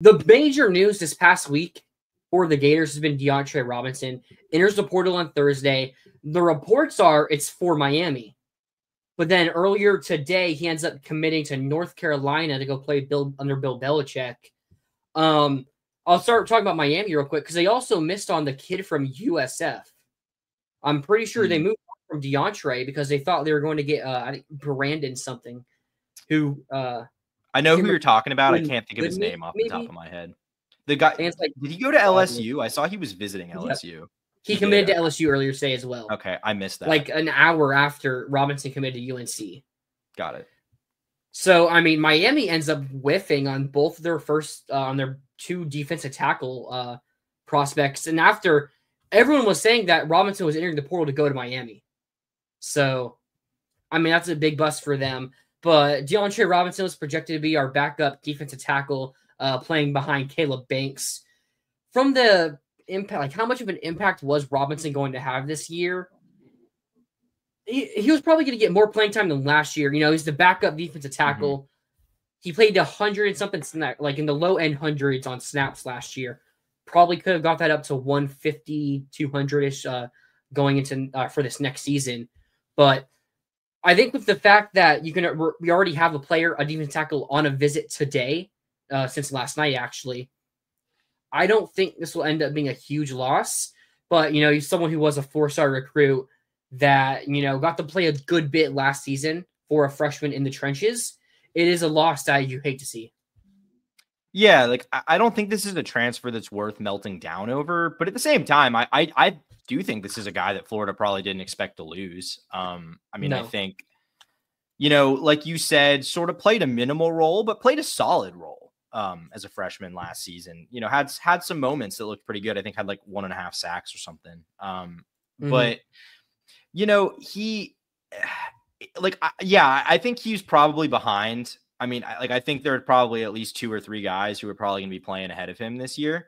The major news this past week for the Gators has been DeAndre Robinson. Enters the portal on Thursday. The reports are it's for Miami. But then earlier today, he ends up committing to North Carolina to go play under Bill Belichick. I'll start talking about Miami real quick because they also missed on the kid from USF. I'm pretty sure they moved on from DeAndre because they thought they were going to get I think Brandon something, who I know who you're talking about. I can't think of his name off the top of my head. The guy, like, did he go to LSU? I saw he was visiting LSU. Yep. He committed to LSU earlier today as well. Okay, I missed that. Like an hour after Robinson committed to UNC. Got it. So, I mean, Miami ends up whiffing on both their on their two defensive tackle prospects. And after everyone was saying that Robinson was entering the portal to go to Miami. So, I mean, that's a big bust for them. But DeAndre Robinson was projected to be our backup defensive tackle playing behind Caleb Banks. From the impact, like how much of an impact was Robinson going to have this year? He was probably going to get more playing time than last year. You know, he's the backup defensive tackle. Mm-hmm. He played 100 and something snap, like in the low end hundreds on snaps last year. Probably could have got that up to 150, 200-ish going into for this next season. But I think with the fact that we already have a player, a defensive tackle, on a visit today, since last night actually, I don't think this will end up being a huge loss. But you know, he's someone who was a 4-star recruit that, you know, got to play a good bit last season for a freshman in the trenches. It is a loss that you hate to see. Yeah, like I don't think this is a transfer that's worth melting down over. But at the same time, I do think this is a guy that Florida probably didn't expect to lose. I mean, no. I think, you know, like you said, sort of played a minimal role, but played a solid role as a freshman last season. You know, had some moments that looked pretty good. I think had like 1.5 sacks or something. But you know, I think he's probably behind. I mean, I think there are probably at least 2 or 3 guys who are probably going to be playing ahead of him this year.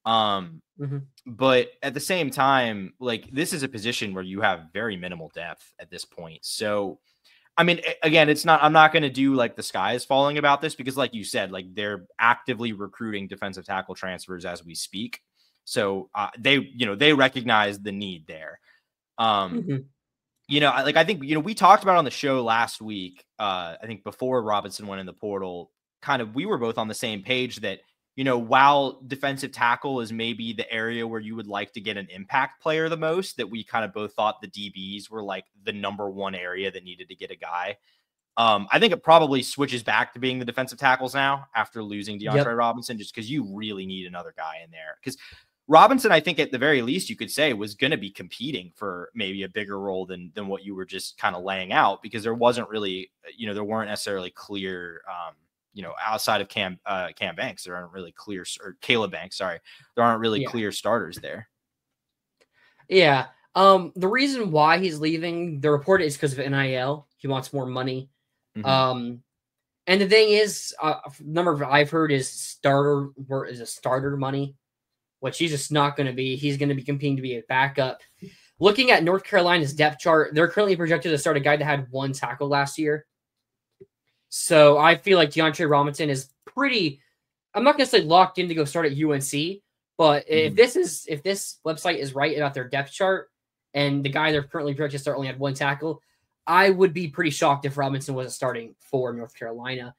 But at the same time, like, this is a position where you have very minimal depth at this point. So, I mean, again, I'm not going to do like the sky is falling about this because, like you said, like they're actively recruiting defensive tackle transfers as we speak. So they recognize the need there. You know, I think, you know, we talked about on the show last week, I think before Robinson went in the portal, we were both on the same page that, you know, while defensive tackle is maybe the area where you would like to get an impact player the most, that we kind of both thought the DBs were like the number one area that needed to get a guy. I think it probably switches back to being the defensive tackles now after losing DeAndre Robinson, just because you really need another guy in there. Because Robinson, I think at the very least you could say, was going to be competing for maybe a bigger role than what you were just kind of laying out, because there wasn't really, you know, there weren't necessarily clear, you know, outside of Cam Banks, there aren't really clear, or Caleb Banks, sorry, there aren't really clear starters there. Yeah. The reason why he's leaving, the report is because of NIL. He wants more money. And the thing is, number I've heard is starter money, which he's just not going to be. He's going to be competing to be a backup. Looking at North Carolina's depth chart, they're currently projected to start a guy that had 1 tackle last year. So I feel like DeAndre Robinson is pretty, I'm not going to say locked in to go start at UNC, but if this website is right about their depth chart and the guy they're currently projected to start only had 1 tackle, I would be pretty shocked if Robinson wasn't starting for North Carolina.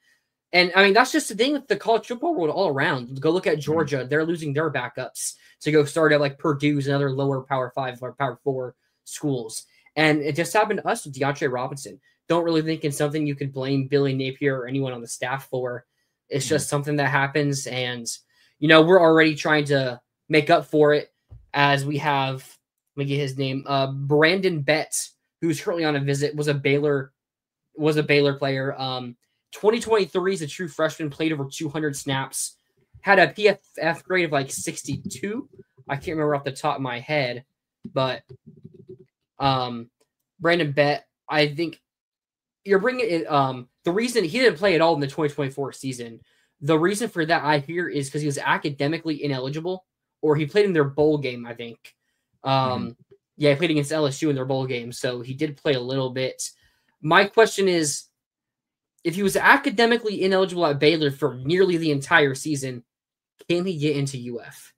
And, I mean, that's just the thing with the college football world all around. Go look at Georgia. They're losing their backups to go start at, like, Purdue's and other lower Power 5 or Power 4 schools. And it just happened to us with DeAndre Robinson. Don't really think it's something you could blame Billy Napier or anyone on the staff for. It's just something that happens. And, you know, we're already trying to make up for it as we have, let me get his name, Brandon Betts, who's currently on a visit, was a Baylor player. 2023 is a true freshman, played over 200 snaps, had a PFF grade of like 62. I can't remember off the top of my head, but Brandon Bett, I think you're bringing it. The reason he didn't play at all in the 2024 season, the reason for that I hear is because he was academically ineligible, or he played in their bowl game, I think. Yeah, he played against LSU in their bowl game, so he did play a little bit. My question is, if he was academically ineligible at Baylor for nearly the entire season, can he get into UF?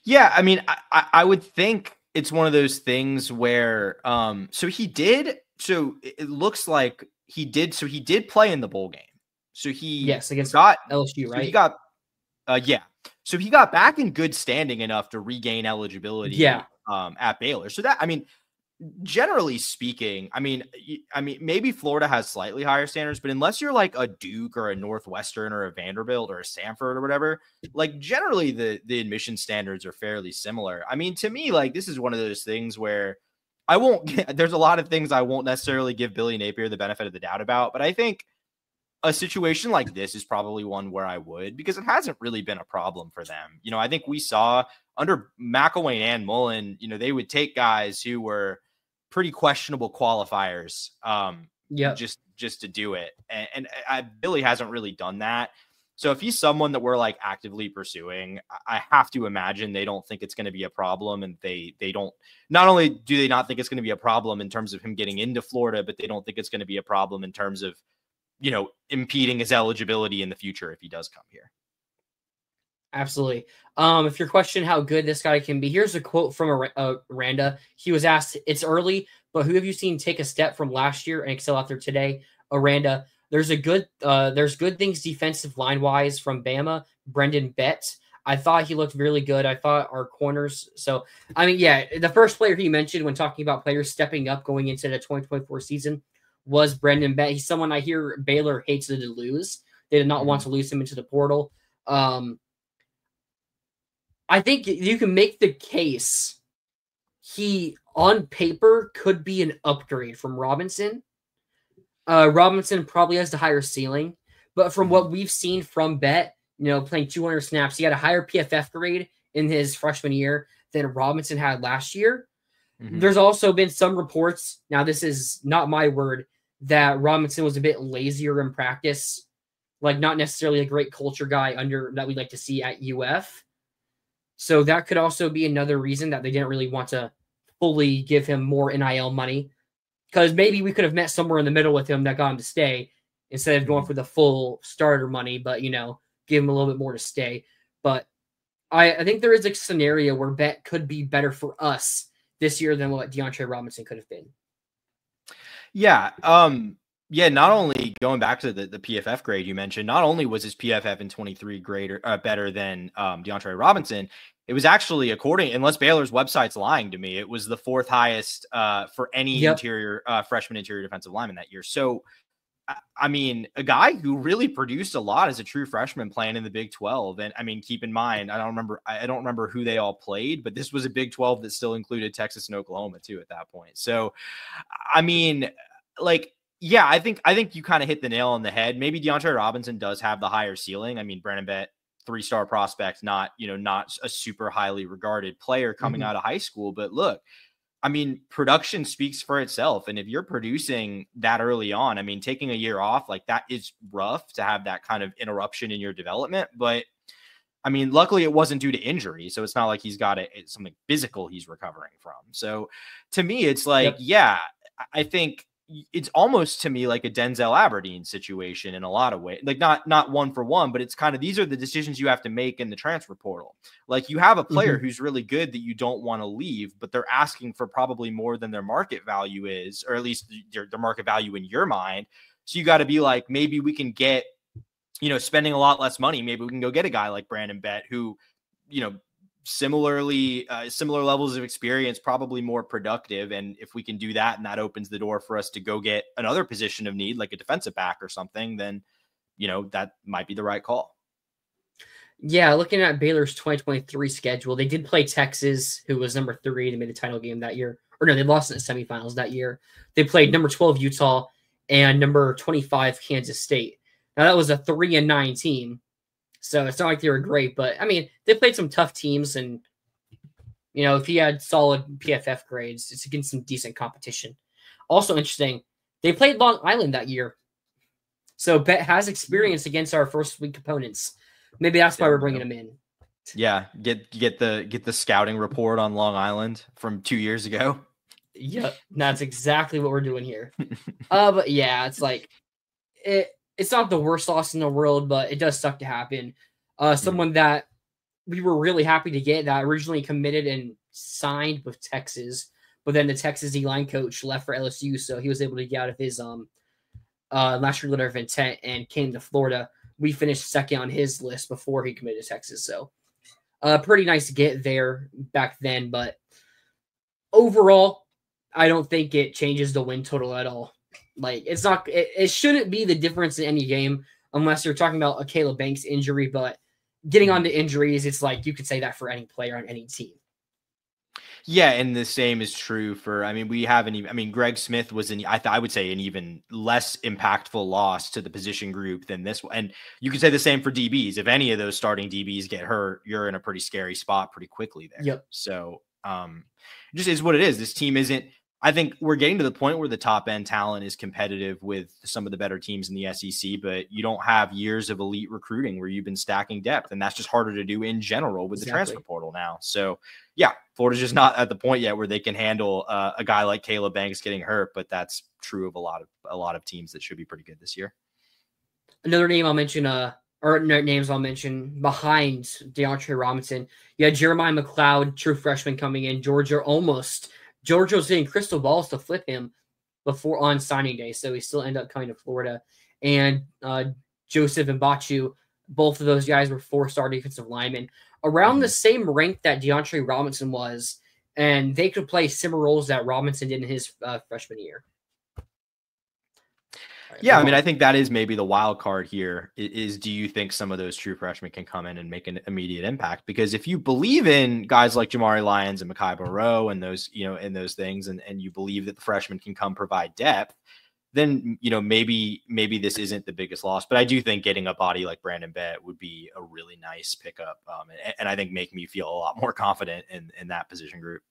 Yeah, I mean, I would think it's one of those things where so it looks like he did play in the bowl game. So Yes, against got LSU, so he right? got yeah. So he got back in good standing enough to regain eligibility Yeah. at Baylor. So that, I mean, generally speaking, maybe Florida has slightly higher standards, but unless you're like a Duke or a Northwestern or a Vanderbilt or a Stanford or whatever, like generally the admission standards are fairly similar. I mean, to me, like this is one of those things where there's a lot of things I won't necessarily give Billy Napier the benefit of the doubt about, but I think a situation like this is probably one where I would, because it hasn't really been a problem for them. You know, I think we saw under McElwain and Mullen, you know, they would take guys who were pretty questionable qualifiers just to do it. And Billy hasn't really done that. So if he's someone that we're like actively pursuing, I have to imagine they don't think it's going to be a problem. And they don't, not only do they not think it's going to be a problem in terms of him getting into Florida, but they don't think it's going to be a problem in terms of, you know, impeding his eligibility in the future if he does come here. Absolutely. If your question how good this guy can be, here's a quote from Aranda. He was asked, "It's early, but who have you seen take a step from last year and excel out there today?" Aranda, there's good things defensive line wise from Bama. Brendan Bett, I thought he looked really good. I thought our corners. So I mean, yeah, the first player he mentioned when talking about players stepping up going into the 2024 season was Brendan Bett. He's someone I hear Baylor hates to lose. They did not want to lose him into the portal. I think you can make the case he, on paper, could be an upgrade from Robinson. Robinson probably has the higher ceiling, but from what we've seen from Bett, you know, playing 200 snaps, he had a higher PFF grade in his freshman year than Robinson had last year. There's also been some reports, now this is not my word, that Robinson was a bit lazier in practice, like not necessarily a great culture guy that we'd like to see at UF. So that could also be another reason that they didn't really want to fully give him more NIL money, because maybe we could have met somewhere in the middle with him that got him to stay instead of going for the full starter money, but, you know, give him a little bit more to stay. But I think there is a scenario where Bett could be better for us this year than what DeAndre Robinson could have been. Yeah. Yeah, not only going back to the PFF grade you mentioned, not only was his PFF in 23 better than DeAndre Robinson, it was actually, unless Baylor's website's lying to me, it was the fourth highest for any interior freshman interior defensive lineman that year. So, I mean, a guy who really produced a lot as a true freshman playing in the Big 12. And I mean, keep in mind, I don't remember who they all played, but this was a Big 12 that still included Texas and Oklahoma too at that point. So, I mean, like, yeah, I think you kind of hit the nail on the head. Maybe DeAndre Robinson does have the higher ceiling. I mean, Brendan Bett, 3-star prospect, not a super highly regarded player coming out of high school. But look, I mean, production speaks for itself. And if you're producing that early on, I mean, taking a year off, like that is rough to have that kind of interruption in your development. But I mean, luckily it wasn't due to injury. So it's not like he's got something physical he's recovering from. So to me, it's like, yeah, I think it's almost to me like a Denzel Aberdeen situation in a lot of ways, like not one for one, but it's kind of, these are the decisions you have to make in the transfer portal. Like you have a player who's really good that you don't want to leave, but they're asking for probably more than their market value is, or at least their market value in your mind. So you got to be like, maybe we can get, you know, spending a lot less money. Maybe we can go get a guy like Brandon Bett who, you know, similar levels of experience, probably more productive. And if we can do that, and that opens the door for us to go get another position of need, like a defensive back or something, then, you know, that might be the right call. Yeah. Looking at Baylor's 2023 schedule, they did play Texas, who was number 3. They made the title game that year. Or no, they lost in the semifinals that year. They played number 12 Utah and number 25 Kansas State. Now that was a 3-9 team. So it's not like they were great, but I mean, they played some tough teams, and you know, if he had solid PFF grades, it's against some decent competition. Also interesting, they played Long Island that year, so Bett has experience against our first week opponents. Maybe that's why we're bringing him in. Yeah, get the scouting report on Long Island from 2 years ago. Yep, that's exactly what we're doing here. But yeah, it's like it's not the worst loss in the world, but it does suck to happen. Someone Mhm. that we were really happy to get that originally committed and signed with Texas, but then the Texas D-line coach left for LSU, so he was able to get out of his last year letter of intent and came to Florida. We finished second on his list before he committed to Texas, so pretty nice to get there back then. But overall, I don't think it changes the win total at all. Like it's not, it shouldn't be the difference in any game unless you're talking about a Caleb Banks injury. But getting on Mhm. to injuries, it's like you could say that for any player on any team. Yeah, and the same is true for. I mean, we haven't even. I mean, Greg Smith was an. I would say an even less impactful loss to the position group than this one. And you could say the same for DBs. If any of those starting DBs get hurt, you're in a pretty scary spot pretty quickly there. Yep. So, it just is what it is. This team isn't. I think we're getting to the point where the top end talent is competitive with some of the better teams in the SEC, but you don't have years of elite recruiting where you've been stacking depth, and that's just harder to do in general with the transfer portal now. So, yeah, Florida's just not at the point yet where they can handle a guy like Caleb Banks getting hurt, but that's true of a lot of teams that should be pretty good this year. Another name I'll mention, or names I'll mention behind DeAndre Robinson. You had Jeremiah McLeod, true freshman, coming in. Georgia was getting crystal balls to flip him before on signing day, so he still ended up coming to Florida. And Joseph and Bachu, both of those guys were 4-star defensive linemen, around the same rank that DeAndre Robinson was, and they could play similar roles that Robinson did in his freshman year. Yeah, I mean, I think that is maybe the wild card here is do you think some of those true freshmen can come in and make an immediate impact? Because if you believe in guys like Jamari Lyons and Mekhi Barrow and those, in those things, and you believe that the freshmen can come provide depth, then, maybe this isn't the biggest loss. But I do think getting a body like Brandon Bett would be a really nice pickup. And I think make me feel a lot more confident in that position group.